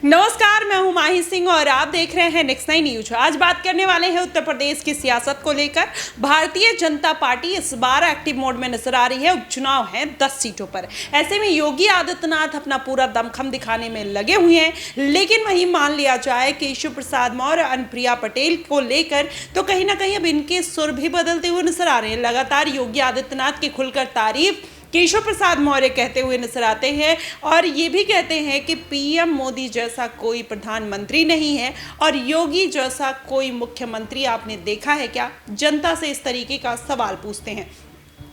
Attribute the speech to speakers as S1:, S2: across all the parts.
S1: नमस्कार, मैं हूं माही सिंह और आप देख रहे हैं नेक्स्ट 9 न्यूज। आज बात करने वाले हैं उत्तर प्रदेश की सियासत को लेकर। भारतीय जनता पार्टी इस बार एक्टिव मोड में नजर आ रही है। उपचुनाव हैं 10 सीटों पर। ऐसे में योगी आदित्यनाथ अपना पूरा दमखम दिखाने में लगे हुए हैं, लेकिन वहीं मान लिया जाए केशव प्रसाद मौर्य और अनुप्रिया पटेल को लेकर तो कहीं ना कहीं अब इनके सुर भी बदलते हुए नजर आ रहे हैं। लगातार योगी आदित्यनाथ की खुलकर तारीफ केशव प्रसाद मौर्य कहते हुए नजर आते हैं और ये भी कहते हैं कि पीएम मोदी जैसा कोई प्रधानमंत्री नहीं है और योगी जैसा कोई मुख्यमंत्री आपने देखा है क्या? जनता से इस तरीके का सवाल पूछते हैं।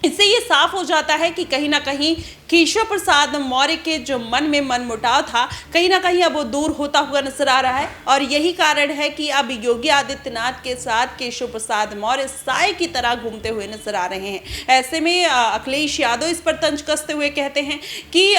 S1: इससे ये साफ हो जाता है कि कहीं ना कहीं केशव प्रसाद मौर्य के जो मन में मनमुटाव था, कहीं ना कहीं अब वो दूर होता हुआ नजर आ रहा है और यही कारण है कि अब योगी आदित्यनाथ के साथ केशव प्रसाद मौर्य साए की तरह घूमते हुए नजर आ रहे हैं। ऐसे में अखिलेश यादव इस पर तंज कसते हुए कहते हैं कि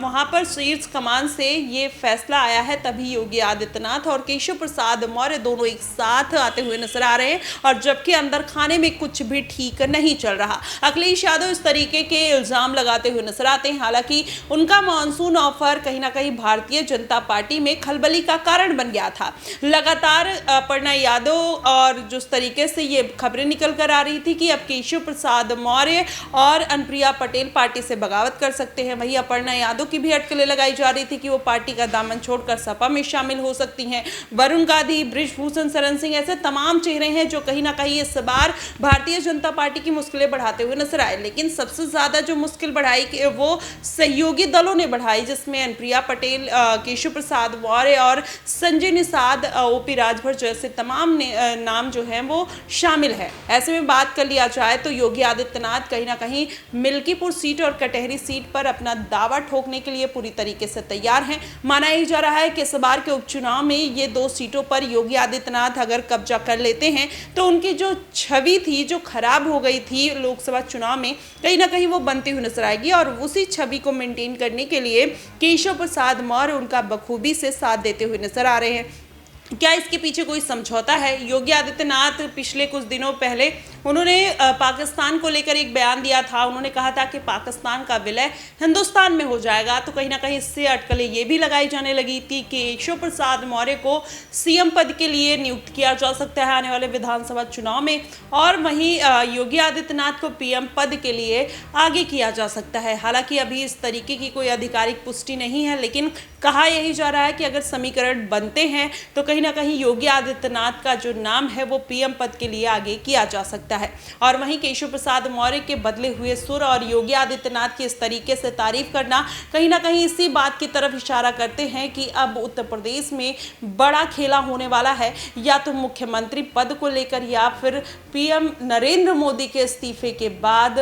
S1: वहां पर शीर्ष कमान से ये फैसला आया है, तभी योगी आदित्यनाथ और केशव प्रसाद मौर्य दोनों एक साथ आते हुए नजर आ रहे हैं और जबकि अंदर खाने में कुछ भी ठीक नहीं चल रहा। अखिलेश यादव इस तरीके के इल्जाम लगाते हुए नजर आते हैं। हालांकि उनका मॉनसून ऑफर कहीं ना कहीं भारतीय जनता पार्टी में खलबली का कारण बन गया था। लगातार अपर्णा यादव और जिस तरीके से ये खबरें निकल कर आ रही थी कि अब केशव प्रसाद मौर्य और अनुप्रिया पटेल पार्टी से बगावत कर सकते हैं, वहीं अपर्णा यादव की भी अटकलें लगाई जा रही थी कि वो पार्टी का दामन छोड़कर सपा में शामिल हो सकती हैं। वरुण गांधी, बृजभूषण शरण सिंह, ऐसे तमाम चेहरे हैं जो कहीं ना कहीं इस बार भारतीय जनता पार्टी की मुश्किलें बढ़ाते हुए नजर आए। लेकिन सबसे ज्यादा जो मुश्किल बढ़ाई वो सहयोगी दलों ने बढ़ाई, जिसमें अनुप्रिया पटेल, केशव प्रसाद मौर्य और संजय निषाद, ओपी राजभर जैसे तमाम नाम जो हैं वो शामिल है। ऐसे में बात कर लिया जाए तो योगी आदित्यनाथ कहीं ना कहीं मिल्कीपुर सीट और कटहरी सीट पर अपना दावा ठोकने के लिए पूरी तरीके से तैयार हैं। माना ही जा रहा है कि इस बार के उपचुनाव में ये 2 सीटों पर योगी आदित्यनाथ अगर कब्जा कर लेते हैं तो उनकी जो छवि थी, जो खराब हो गई थी लोकसभा चुनाव में, कहीं ना कहीं वो बनती हुई नजर आएगी और उसी छवि को मेंटेन करने के लिए केशव प्रसाद मौर्य उनका बखूबी से साथ देते हुए नजर आ रहे हैं। क्या इसके पीछे कोई समझौता है? योगी आदित्यनाथ पिछले कुछ दिनों पहले उन्होंने पाकिस्तान को लेकर एक बयान दिया था। उन्होंने कहा था कि पाकिस्तान का विलय हिंदुस्तान में हो जाएगा, तो कहीं ना कहीं इससे अटकलें ये भी लगाई जाने लगी थी कि केशव प्रसाद मौर्य को सीएम पद के लिए नियुक्त किया जा सकता है आने वाले विधानसभा चुनाव में और वहीं योगी आदित्यनाथ को पीएम पद के लिए आगे किया जा सकता है। हालांकि अभी इस तरीके की कोई आधिकारिक पुष्टि नहीं है, लेकिन कहा यही जा रहा है कि अगर समीकरण बनते हैं तो कहीं ना कहीं योगी आदित्यनाथ का जो नाम है वो पीएम पद के लिए आगे किया जा सकता है। और वहीं केशव प्रसाद मौर्य के बदले हुए सुर और योगी आदित्यनाथ की इस तरीके से तारीफ करना कहीं ना कहीं इसी बात की तरफ इशारा करते हैं कि अब उत्तर प्रदेश में बड़ा खेला होने वाला है, या तो मुख्यमंत्री पद को लेकर या फिर पीएम नरेंद्र मोदी के इस्तीफे के बाद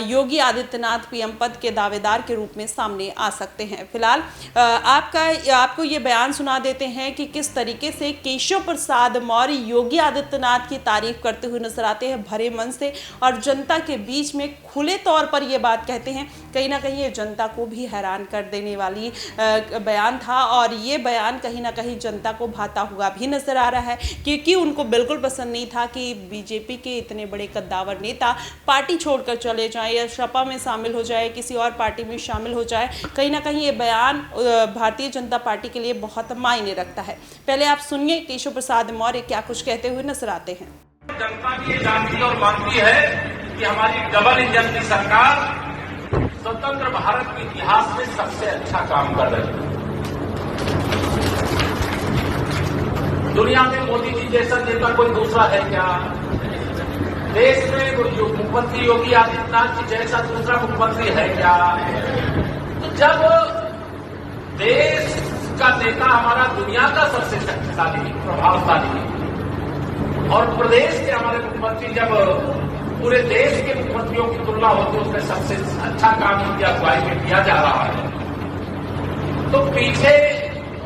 S1: योगी आदित्यनाथ पीएम पद के दावेदार के रूप में सामने आ सकते हैं। फिलहाल आपको ये बयान सुना देते हैं कि किस तरीके से केशव प्रसाद मौर्य योगी आदित्यनाथ की तारीफ करते हुए नजर आते हैं भरे मन से और जनता के बीच में खुले तौर पर ये बात कहते हैं। कहीं ना कहीं ये जनता को भी हैरान कर देने वाली बयान था और ये बयान कहीं ना कहीं जनता को भाता हुआ भी नजर आ रहा है, क्योंकि उनको बिल्कुल पसंद नहीं था कि बीजेपी के इतने बड़े कद्दावर नेता पार्टी छोड़कर चले जाएं या सपा में शामिल हो जाए, किसी और पार्टी में शामिल हो जाए। कहीं ना कहीं ये बयान भारतीय जनता पार्टी के लिए बहुत मायने रखता है। पहले आप सुनिए केशव प्रसाद मौर्य क्या कुछ कहते हुए नजर आते हैं।
S2: जनता भी ये जानती और मानती है कि हमारी डबल इंजन की सरकार स्वतंत्र भारत के इतिहास में सबसे अच्छा काम कर रही है। दुनिया में मोदी जी जैसा नेता कोई दूसरा है क्या? देश में मुख्यमंत्री योगी आदित्यनाथ जी जैसा दूसरा मुख्यमंत्री है क्या? तो जब देश का नेता हमारा दुनिया का सबसे शक्तिशाली, प्रभावशाली और प्रदेश के हमारे मुख्यमंत्री जब पूरे देश के मुख्यमंत्रियों की तुलना होती है उसमें सबसे अच्छा काम उनकी अगुवाई में किया जा रहा है, तो पीछे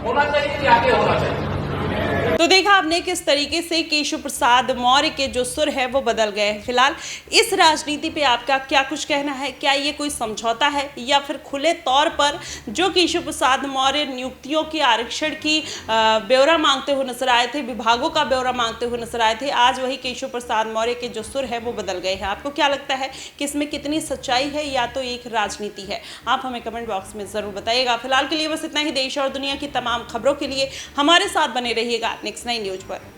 S2: होना चाहिए कि आगे होना चाहिए?
S1: तो देखा आपने किस तरीके से केशव प्रसाद मौर्य के जो सुर है वो बदल गए हैं। फिलहाल इस राजनीति पे आपका क्या कुछ कहना है? क्या ये कोई समझौता है या फिर खुले तौर पर जो केशव प्रसाद मौर्य नियुक्तियों की आरक्षण की ब्यौरा मांगते हुए नजर आए थे, विभागों का ब्यौरा मांगते हुए नजर आए थे, आज वही केशव प्रसाद मौर्य के जो सुर है वो बदल गए हैं? आपको क्या लगता है कि इसमें कितनी सच्चाई है या तो एक राजनीति है? आप हमें कमेंट बॉक्स में जरूर बताइएगा। फिलहाल के लिए बस इतना ही। देश और दुनिया की तमाम खबरों के लिए हमारे साथ बने रहिएगा नेक्स्ट 9 न्यूज पर।